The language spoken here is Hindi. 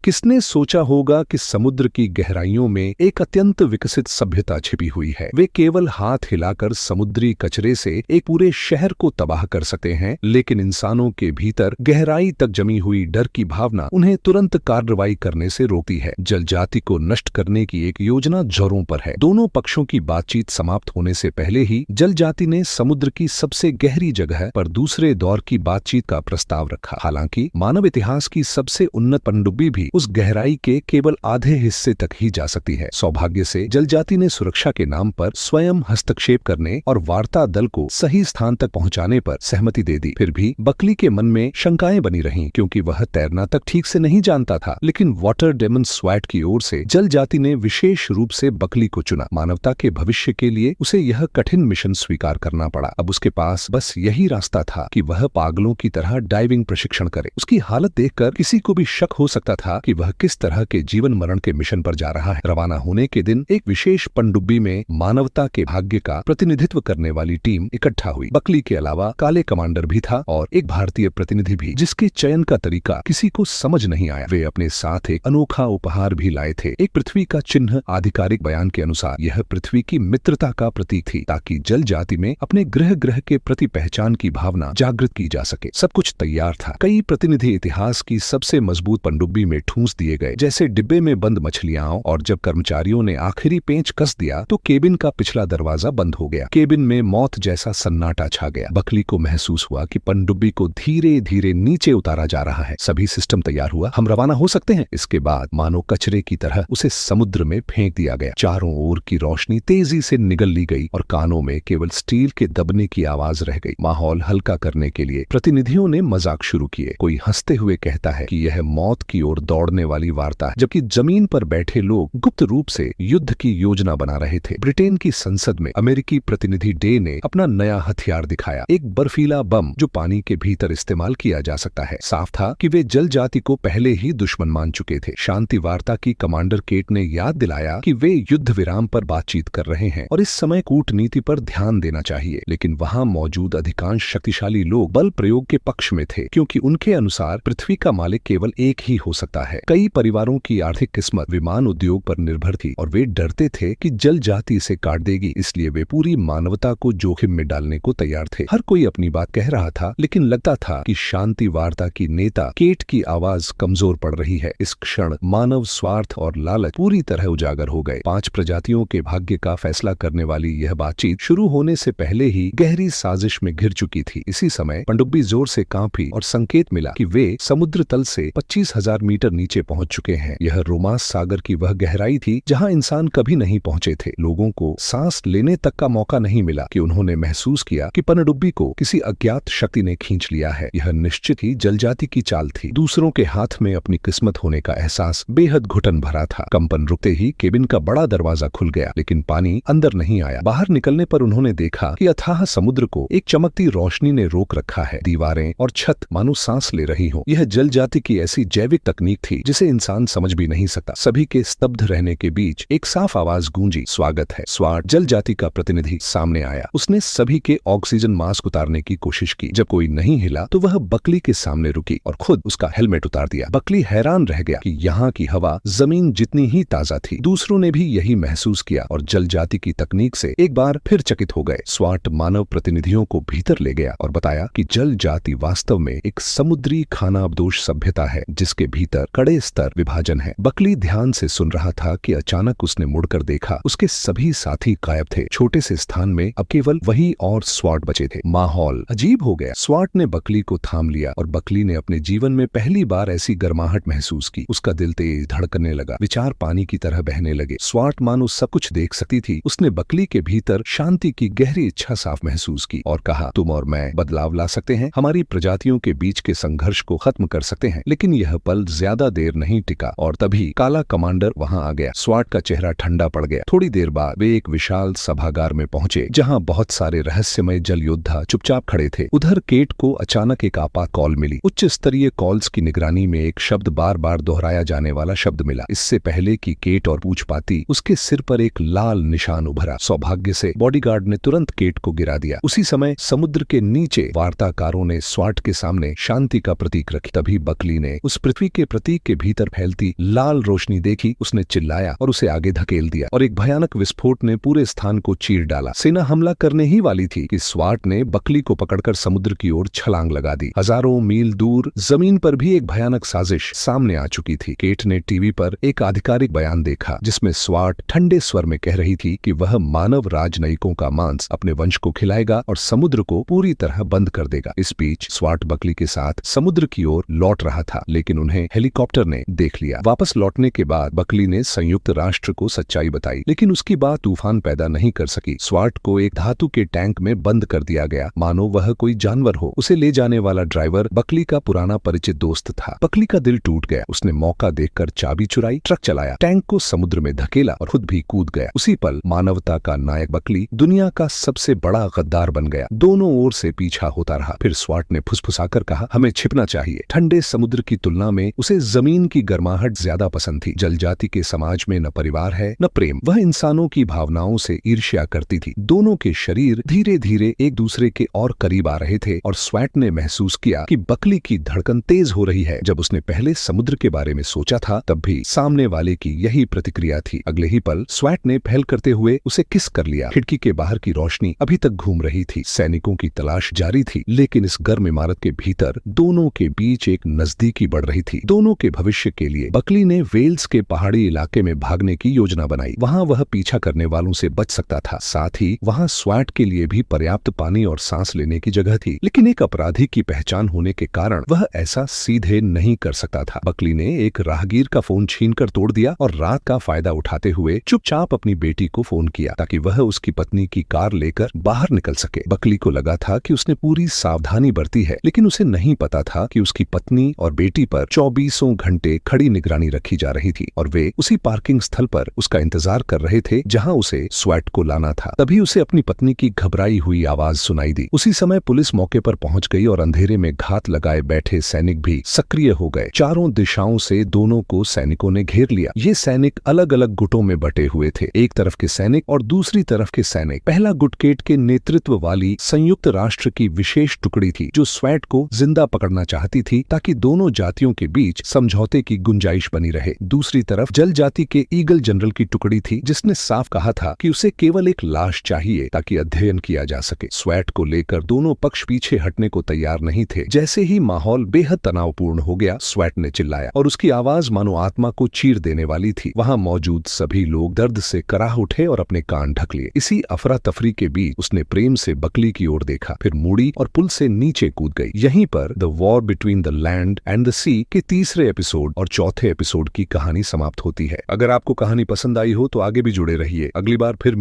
किसने सोचा होगा कि समुद्र की गहराइयों में एक अत्यंत विकसित सभ्यता छिपी हुई है। वे केवल हाथ हिलाकर समुद्री कचरे से एक पूरे शहर को तबाह कर सकते हैं, लेकिन इंसानों के भीतर गहराई तक जमी हुई डर की भावना उन्हें तुरंत कार्रवाई करने से रोकती है। जल जाति को नष्ट करने की एक योजना जोरों पर है। दोनों पक्षों की बातचीत समाप्त होने से पहले ही जल जाति ने समुद्र की सबसे गहरी जगह पर दूसरे दौर की बातचीत का प्रस्ताव रखा। हालांकि मानव इतिहास की सबसे उन्नत पनडुब्बी भी उस गहराई के केवल आधे हिस्से तक ही जा सकती है। सौभाग्य से जल जाति ने सुरक्षा के नाम पर स्वयं हस्तक्षेप करने और वार्ता दल को सही स्थान तक पहुंचाने पर सहमति दे दी। फिर भी बकली के मन में शंकाएं बनी रहीं, क्योंकि वह तैरना तक ठीक से नहीं जानता था। लेकिन वाटर डेमन स्वैट की ओर से जल जाति ने विशेष रूप से बकली को चुना। मानवता के भविष्य के लिए उसे यह कठिन मिशन स्वीकार करना पड़ा। अब उसके पास बस यही रास्ता था कि वह पागलों की तरह डाइविंग प्रशिक्षण करे। उसकी हालत देखकर किसी को भी शक हो सकता था कि वह किस तरह के जीवन मरण के मिशन पर जा रहा है। रवाना होने के दिन एक विशेष पनडुब्बी में मानवता के भाग्य का प्रतिनिधित्व करने वाली टीम इकट्ठा हुई। बकली के अलावा काले कमांडर भी था और एक भारतीय प्रतिनिधि भी, जिसके चयन का तरीका किसी को समझ नहीं आया। वे अपने साथ एक अनोखा उपहार भी लाए थे, एक पृथ्वी का चिन्ह। आधिकारिक बयान के अनुसार यह पृथ्वी की मित्रता का प्रतीक थी, ताकि जल जाति में अपने ग्रह के प्रति पहचान की भावना जागृत की जा सके। सब कुछ तैयार था। कई प्रतिनिधि इतिहास की सबसे मजबूत पनडुब्बी में ठूंस दिए गए, जैसे डिब्बे में बंद मछलियां। और जब कर्मचारियों ने आखिरी पेंच कस दिया तो केबिन का पिछला दरवाजा बंद हो गया। केबिन में मौत जैसा सन्नाटा छा गया। बकली को महसूस हुआ कि पनडुब्बी को धीरे धीरे नीचे उतारा जा रहा है। सभी सिस्टम तैयार हुआ, हम रवाना हो सकते हैं। इसके बाद मानो कचरे की तरह उसे समुद्र में फेंक दिया गया। चारों ओर की रोशनी तेजी से निगल ली गई और कानों में केवल स्टील के दबने की आवाज रह गई। माहौल हल्का करने के लिए प्रतिनिधियों ने मजाक शुरू किए। कोई हंसते हुए कहता है कि यह मौत की ओर दौड़ने वाली वार्ता है, जबकि जमीन पर बैठे लोग गुप्त रूप से युद्ध की योजना बना रहे थे। ब्रिटेन की संसद में अमेरिकी प्रतिनिधि डे ने अपना नया हथियार दिखाया, एक बर्फीला बम जो पानी के भीतर इस्तेमाल किया जा सकता है। साफ था कि वे जल जाति को पहले ही दुश्मन मान चुके थे। शांति वार्ता की कमांडर केट ने याद दिलाया कि वे युद्ध विराम पर बातचीत कर रहे हैं और इस समय कूटनीति पर ध्यान देना चाहिए। लेकिन वहां मौजूद अधिकांश शक्तिशाली लोग बल प्रयोग के पक्ष में थे, क्योंकि उनके अनुसार पृथ्वी का मालिक केवल एक ही हो सकता है। कई परिवारों की आर्थिक किस्मत विमान उद्योग पर निर्भर थी और वे डरते थे कि जल जाति इसे काट देगी। इसलिए वे पूरी मानवता को जोखिम में डालने को तैयार थे। हर कोई अपनी बात कह रहा था, लेकिन लगता था कि शांति वार्ता की नेता केट की आवाज कमजोर पड़ रही है। इस क्षण मानव स्वार्थ और लालच पूरी तरह उजागर हो गए। 5 प्रजातियों के भाग्य का फैसला करने वाली यह बातचीत शुरू होने से पहले ही गहरी साजिश में घिर चुकी थी। इसी समय पनडुब्बी जोर से कांपी और संकेत मिला कि वे समुद्र तल से 25,000 मीटर नीचे पहुंच चुके हैं। यह रोमांस सागर की वह गहराई थी जहां इंसान कभी नहीं पहुंचे थे। लोगों को सांस लेने तक का मौका नहीं मिला कि उन्होंने महसूस किया कि पनडुब्बी को किसी अज्ञात शक्ति ने खींच लिया है। यह निश्चित ही जलजाति की चाल थी। दूसरों के हाथ में अपनी किस्मत होने का एहसास बेहद घुटन भरा था। कंपन रुकते ही केबिन का बड़ा दरवाजा खुल गया, लेकिन पानी अंदर नहीं आया। बाहर निकलने पर उन्होंने देखा कि अथाह समुद्र को एक चमकती रोशनी ने रोक रखा है। दीवारें और छत मानो सांस ले रही हो। यह जल जाति की ऐसी जैविक तकनीक थी जिसे इंसान समझ भी नहीं सकता। सभी के स्तब्ध रहने के बीच एक साफ आवाज गूंजी, स्वागत है। स्वाट जल जाति का प्रतिनिधि सामने आया। उसने सभी के ऑक्सीजन मास्क उतारने की कोशिश की। जब कोई नहीं हिला तो वह बकली के सामने रुकी और खुद उसका हेलमेट उतार दिया। बकली हैरान रह गया कि यहाँ की हवा जमीन जितनी ही ताजा थी। दूसरों ने भी यही महसूस किया और जल जाति की तकनीक से एक बार फिर चकित हो गए। स्वाट मानव प्रतिनिधियों को भीतर ले गया और बताया कि जल जाति वास्तव में एक समुद्री खानाबदोश सभ्यता है, जिसके भीतर कड़े स्तर विभाजन है। बकली ध्यान से सुन रहा था कि अचानक उसने मुड़कर देखा। उसके सभी साथी गायब थे। छोटे से स्थान में अब केवल वही और स्वाट बचे थे। माहौल अजीब हो गया। स्वाट ने बकली को थाम लिया और बकली ने अपने जीवन में पहली बार ऐसी गर्माहट महसूस की। उसका दिल तेज धड़कने लगा। विचार पानी की तरह बहने लगे। स्वाट मानो सब कुछ देख सकती थी। उसने बकली के भीतर शांति की गहरी इच्छा साफ महसूस की और कहा, तुम और मैं बदलाव ला सकते हैं, हमारी प्रजातियों के बीच के संघर्ष को खत्म कर सकते हैं। लेकिन यह पल ज्यादा देर नहीं टिका और तभी काला कमांडर वहां आ गया। स्वाट का चेहरा ठंडा पड़ गया। थोड़ी देर बाद वे एक विशाल सभागार में पहुंचे, जहां बहुत सारे रहस्यमय जल योद्धा चुपचाप खड़े थे। उधर केट को अचानक एक आपात कॉल मिली। उच्च स्तरीय कॉल्स की निगरानी में एक शब्द बार बार दोहराया जाने वाला शब्द मिला। इससे पहले कि केट और पूछ पाती, उसके सिर पर एक लाल निशान उभरा। सौभाग्य से बॉडीगार्ड ने तुरंत केट को गिरा दिया। उसी समय समुद्र के नीचे वार्ताकारों ने स्वाट के सामने शांति का प्रतीक रखी। तभी बकली ने उस पृथ्वी के प्रतीक प्रतीक के भीतर फैलती लाल रोशनी देखी उसने चिल्लाया और उसे आगे धकेल दिया और एक भयानक विस्फोट ने पूरे स्थान को चीर डाला। सेना हमला करने ही वाली थी कि स्वाट ने बकली को पकड़कर समुद्र की ओर छलांग लगा दी। हजारों मील दूर जमीन पर भी एक भयानक साजिश सामने आ चुकी थी। केट ने टीवी पर एक आधिकारिक बयान देखा जिसमें स्वाट ठंडे स्वर में कह रही थी कि वह मानव राजनयिकों का मांस अपने वंश को खिलाएगा और समुद्र को पूरी तरह बंद कर देगा। इस बीच स्वाट बकली के साथ समुद्र की ओर लौट रहा था, लेकिन उन्हें हेलीकॉप्टर ने देख लिया। वापस लौटने के बाद बकली ने संयुक्त राष्ट्र को सच्चाई बताई, लेकिन उसकी बात तूफान पैदा नहीं कर सकी। स्वाट को एक धातु के टैंक में बंद कर दिया गया, मानो वह कोई जानवर हो। उसे ले जाने वाला ड्राइवर बकली का पुराना परिचित दोस्त था। बकली का दिल टूट गया। उसने मौका देखकर चाबी चुराई, ट्रक चलाया, टैंक को समुद्र में धकेला और खुद भी कूद गया। उसी पल मानवता का नायक बकली दुनिया का सबसे बड़ा गद्दार बन गया। दोनों ओर से पीछा होता रहा। फिर स्वाट ने फुसफुसाकर कहा, हमें छिपना चाहिए। ठंडे समुद्र की तुलना में उसे जमीन की गर्माहट ज्यादा पसंद थी। जलजाति के समाज में न परिवार है न प्रेम। वह इंसानों की भावनाओं से ईर्ष्या करती थी। दोनों के शरीर धीरे धीरे एक दूसरे के और करीब आ रहे थे और स्वाट ने महसूस किया कि बकली की धड़कन तेज हो रही है। जब उसने पहले समुद्र के बारे में सोचा था तब भी सामने वाले की यही प्रतिक्रिया थी। अगले ही पल स्वाट ने पहल करते हुए उसे किस कर लिया। खिड़की के बाहर की रोशनी अभी तक घूम रही थी। सैनिकों की तलाश जारी थी, लेकिन इस गर्म इमारत के भीतर दोनों के बीच एक नजदीकी बढ़ रही थी। दोनों के भविष्य के लिए बकली ने वेल्स के पहाड़ी इलाके में भागने की योजना बनाई। वहां वह पीछा करने वालों से बच सकता था, साथ ही वहां स्वाट के लिए भी पर्याप्त पानी और सांस लेने की जगह थी। लेकिन एक अपराधी की पहचान होने के कारण वह ऐसा सीधे नहीं कर सकता था। बकली ने एक राहगीर का फोन छीनकर तोड़ दिया और रात का फायदा उठाते हुए चुपचाप अपनी बेटी को फोन किया ताकि वह उसकी पत्नी की कार लेकर बाहर निकल सके। बकली को लगा था कि उसने पूरी सावधानी बरती है, लेकिन उसे नहीं पता था कि उसकी पत्नी और बेटी पर 24 घंटे खड़ी निगरानी रखी जा रही थी और वे उसी पार्किंग स्थल पर उसका इंतजार कर रहे थे जहां उसे स्वाट को लाना था। तभी उसे अपनी पत्नी की घबराई हुई आवाज सुनाई दी। उसी समय पुलिस मौके पर पहुंच गई और अंधेरे में घात लगाए बैठे सैनिक भी सक्रिय हो गए। चारों दिशाओं से दोनों को सैनिकों ने घेर लिया। ये सैनिक अलग अलग गुटों में बटे हुए थे, एक तरफ के सैनिक और दूसरी तरफ के सैनिक। पहला गुट केट के नेतृत्व वाली संयुक्त राष्ट्र की विशेष टुकड़ी थी जो स्वाट को जिंदा पकड़ना चाहती थी ताकि दोनों जातियों के बीच समझौते की गुंजाइश बनी रहे। दूसरी तरफ जल जाति के ईगल जनरल की टुकड़ी थी जिसने साफ कहा था कि उसे केवल एक लाश चाहिए ताकि अध्ययन किया जा सके। स्वाट को लेकर दोनों पक्ष पीछे हटने को तैयार नहीं थे। जैसे ही माहौल बेहद तनावपूर्ण हो गया, स्वाट ने चिल्लाया और उसकी आवाज मानो आत्मा को चीर देने वाली थी। वहां मौजूद सभी लोग दर्द से कराह उठे और अपने कान ढक लिए। इसी अफरा तफरी के बीच उसने प्रेम से बकली की ओर देखा, फिर मुड़ी और पुल से नीचे कूद गई। यहीं पर the war between the land and the sea के तीसरे एपिसोड और चौथे एपिसोड की कहानी समाप्त होती है। अगर आपको कहानी पसंद आई हो तो आगे भी जुड़े रहिए। अगली बार फिर